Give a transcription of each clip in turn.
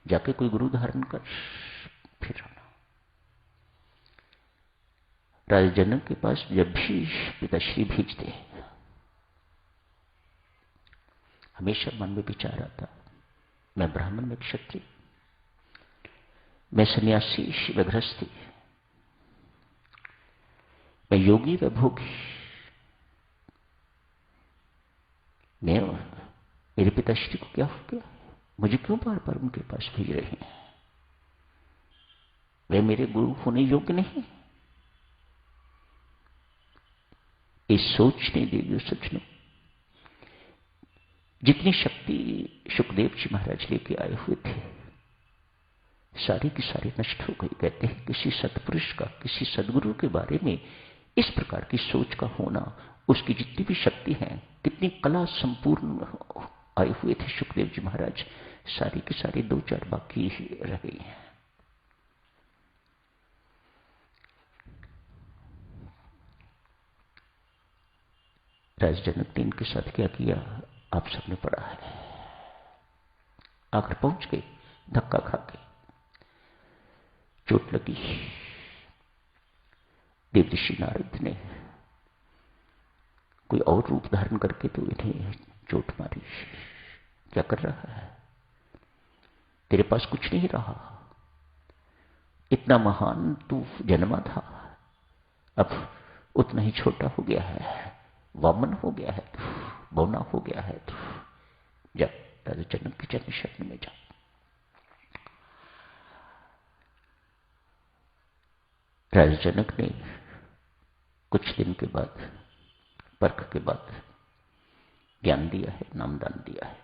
जाके कोई गुरु धारण कर, फिर आना। राजा जनक के पास जब भी पिताश्री भेजते हमेशा मन में विचार आता, मैं ब्राह्मण में क्षत्रिय, मैं सन्यासी व गृहस्थी, मैं योगी व भोगी, मैं मेरे पिताश्री को क्या हो गया, मुझे क्यों बार बार उनके पास भेज रहे हैं, वे मेरे गुरु होने योग्य नहीं। इस सोचने देवी सचनों जितनी शक्ति सुखदेव जी महाराज लेके आए हुए थे सारी की सारी नष्ट हो गई। कहते हैं किसी सत्पुरुष का, किसी सदगुरु के बारे में इस प्रकार की सोच का होना, उसकी जितनी भी शक्ति है, कितनी कला संपूर्ण आए हुए थे सुखदेव जी महाराज, सारी की सारी दो चार बाकी रह गई हैं। राजा जनक ने इनके साथ क्या किया आप सबने पढ़ा है। आकर पहुंच गए, धक्का खा के, चोट लगी। देवऋषि नारद ने कोई और रूप धारण करके तो इन्हें चोट मारी। क्या कर रहा है, तेरे पास कुछ नहीं रहा, इतना महान तू जन्मा था, अब उतना ही छोटा हो गया है, वामन हो गया है तू, बौना हो गया है तू, जा राजा जनक के चरण शरण में जा। राजा जनक ने कुछ दिन के बाद, परख के बाद ज्ञान दिया है, नामदान दिया है।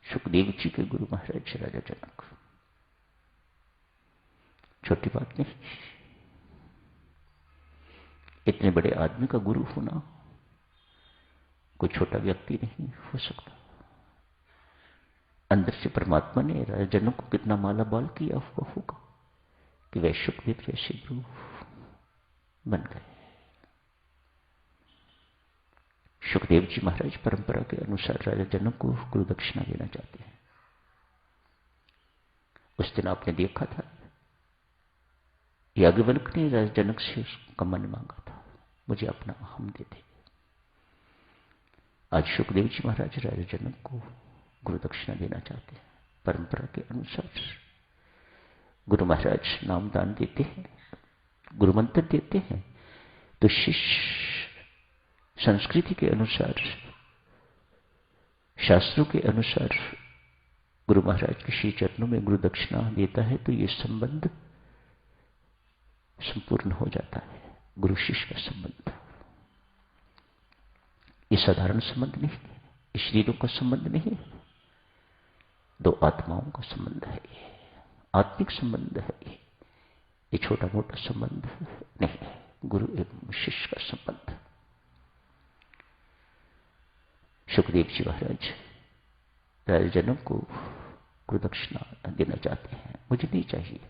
सुखदेव जी के गुरु महाराज राजा जनक, छोटी बात नहीं। इतने बड़े आदमी का गुरु होना कोई छोटा व्यक्ति नहीं हो सकता। अंदर से परमात्मा ने राजा जनक को कितना माला बाल किया हुआ होगा कि वह सुखदेव जैसे गुरु बन गए। सुखदेव जी महाराज परंपरा के अनुसार राजा जनक को गुरु दक्षिणा देना चाहते हैं। उस दिन आपने देखा था याज्ञवल्क्य ने राजा जनक से उसका मन मांगा था, मुझे अपना अहम दे दे। आज सुखदेव जी महाराज राजा जनक को गुरु दक्षिणा देना चाहते हैं। परंपरा के अनुसार गुरु महाराज नामदान देते हैं, गुरु मंत्र देते हैं, तो शिष्य संस्कृति के अनुसार, शास्त्रों के अनुसार गुरु महाराज के श्री चरणों में गुरु दक्षिणा देता है तो ये संबंध संपूर्ण हो जाता है। गुरु शिष्य का संबंध ये साधारण संबंध नहीं है, ये शरीरों का संबंध नहीं है, दो आत्माओं का संबंध है, ये आत्मिक संबंध है, ये छोटा मोटा संबंध नहीं है, गुरु एवं शिष्य का संबंध। सुखदेव जी महाराज राजा जनक को गुरु दक्षिणा देना चाहते हैं। मुझे नहीं चाहिए,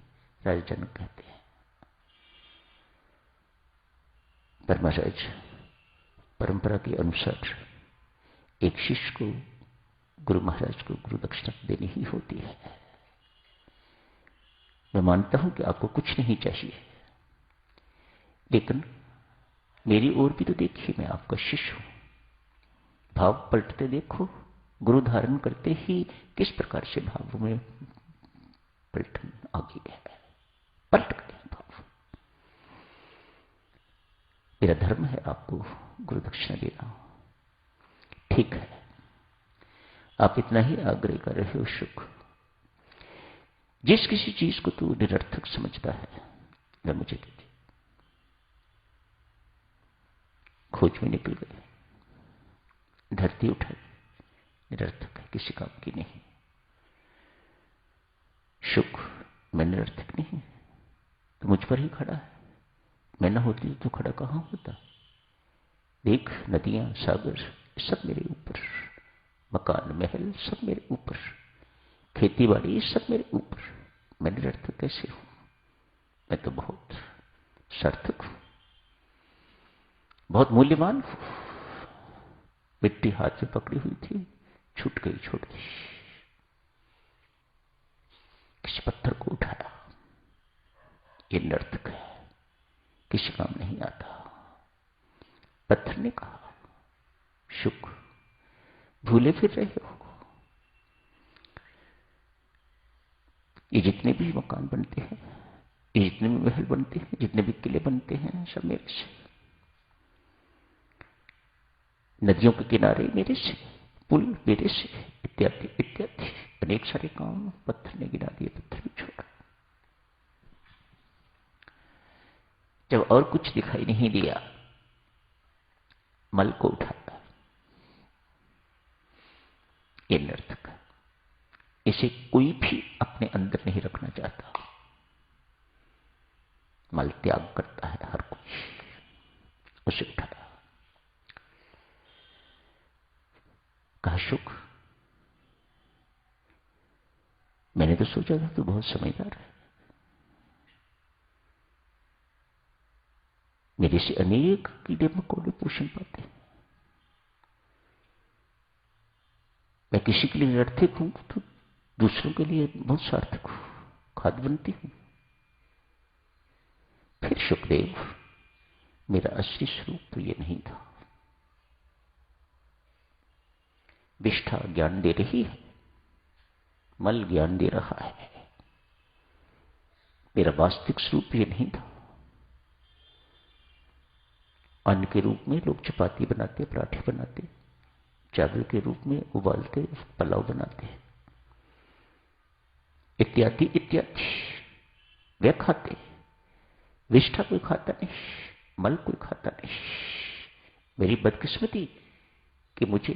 राजा जनक कहते हैं। पर महाराज परंपरा के अनुसार एक शिष्य को गुरु महाराज को गुरु दक्षिणा देनी ही होती है। मैं मानता हूं कि आपको कुछ नहीं चाहिए, लेकिन मेरी ओर भी तो देखिए, मैं आपका शिष्य हूं। भाव पलटते देखो, गुरु धारण करते ही किस प्रकार से भाव में पलटन आ गई है, पलट गए भाव। मेरा धर्म है आपको गुरु दक्षिणा देना, ठीक है। आप इतना ही आग्रह कर रहे हो सुख, जिस किसी चीज को तू निरर्थक समझता है वह मुझे दे दे। खोज में निकल गए, धरती उठाई, निरर्थक है, किसी काम की नहीं। सुख मैं निरर्थक नहीं, तो मुझ पर ही खड़ा है, मैं न होती तो खड़ा कहां होता। देख नदियां सागर सब मेरे ऊपर, मकान महल सब मेरे ऊपर, खेती बाड़ी सब मेरे ऊपर, मैं निरर्थक कैसे हूं? मैं तो बहुत सार्थक हूं, बहुत मूल्यवान हूं। मिट्टी हाथ में पकड़ी हुई थी, छूट गई, छोड़ दी। ये निरर्थक है, किसी काम नहीं आता। पत्थर ने कहा, शुक, भूले फिर रहे हो। ये जितने भी मकान बनते हैं, ये जितने भी महल बनते हैं, जितने भी किले बनते हैं, सब मेरे से। नदियों के किनारे मेरे से, पुल मेरे से, इत्यादि इत्यादि अनेक सारे काम पत्थर ने गिरा दिए, पत्थर ने छोड़ा। जब और कुछ दिखाई नहीं दिया, मल को उठाया। ये निरर्थक, इसे कोई भी अपने अंदर नहीं रखना चाहता। मल त्याग करता है हर कोई। उसे उठाया, कहा, शुक, मैंने तो सोचा था तू बहुत समझदार है, मेरे से अनेक कीड़े मकोड़े पोषण पाते हैं। मैं किसी के लिए निरर्थक हूं तो दूसरों के लिए बहुत सार्थक हूं, खाद बनती हूं। फिर शुकदेव, मेरा असली स्वरूप तो ये नहीं था। विष्ठा ज्ञान दे रही है, मल ज्ञान दे रहा है, मेरा वास्तविक स्वरूप ये नहीं था। अन्न के रूप में लोग चपाती बनाते, पराठे बनाते, चावल के रूप में उबालते, पुलाव बनाते, इत्यादि इत्यादि। वे खाते, विष्ठा कोई खाता नहीं, मल कोई खाता नहीं। मेरी बदकिस्मती कि मुझे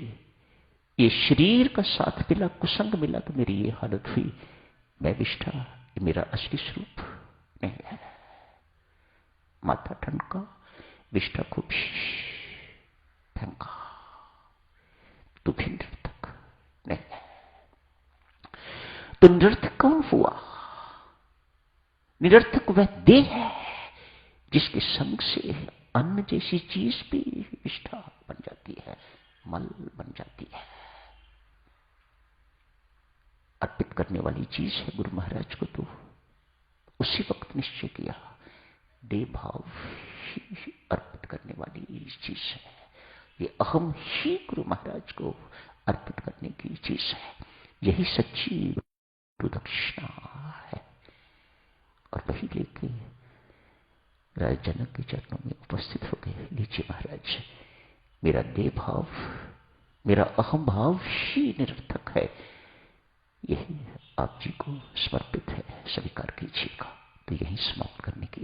ये शरीर का साथ मिला, कुसंग मिला, तो मेरी ये हालत हुई। मैं विष्ठा, ये मेरा असली स्वरूप नहीं है। माथा ठनका, विष्ठा को भी फेंका। तू भी निरर्थक नहीं है। तो निरर्थक कौन हुआ? निरर्थक वह देह है जिसके संग से अन्न जैसी चीज भी विष्ठा बन जाती है, मल बन जाती है। अर्पित करने वाली चीज है गुरु महाराज को। तो उसी वक्त निश्चय किया, देह भाव ही अर्पित करने वाली चीज है। ये अहम ही गुरु महाराज को अर्पित करने की चीज है। यही सच्ची गुरु दक्षिणा है। और वही लेके राज जनक के चरणों में उपस्थित हो गए। लीजिए महाराज, मेरा देह भाव, मेरा अहम भाव ही निरर्थक है, यही आप जी को समर्पित है, स्वीकार कीजिएगा। तो यही समाप्त करने की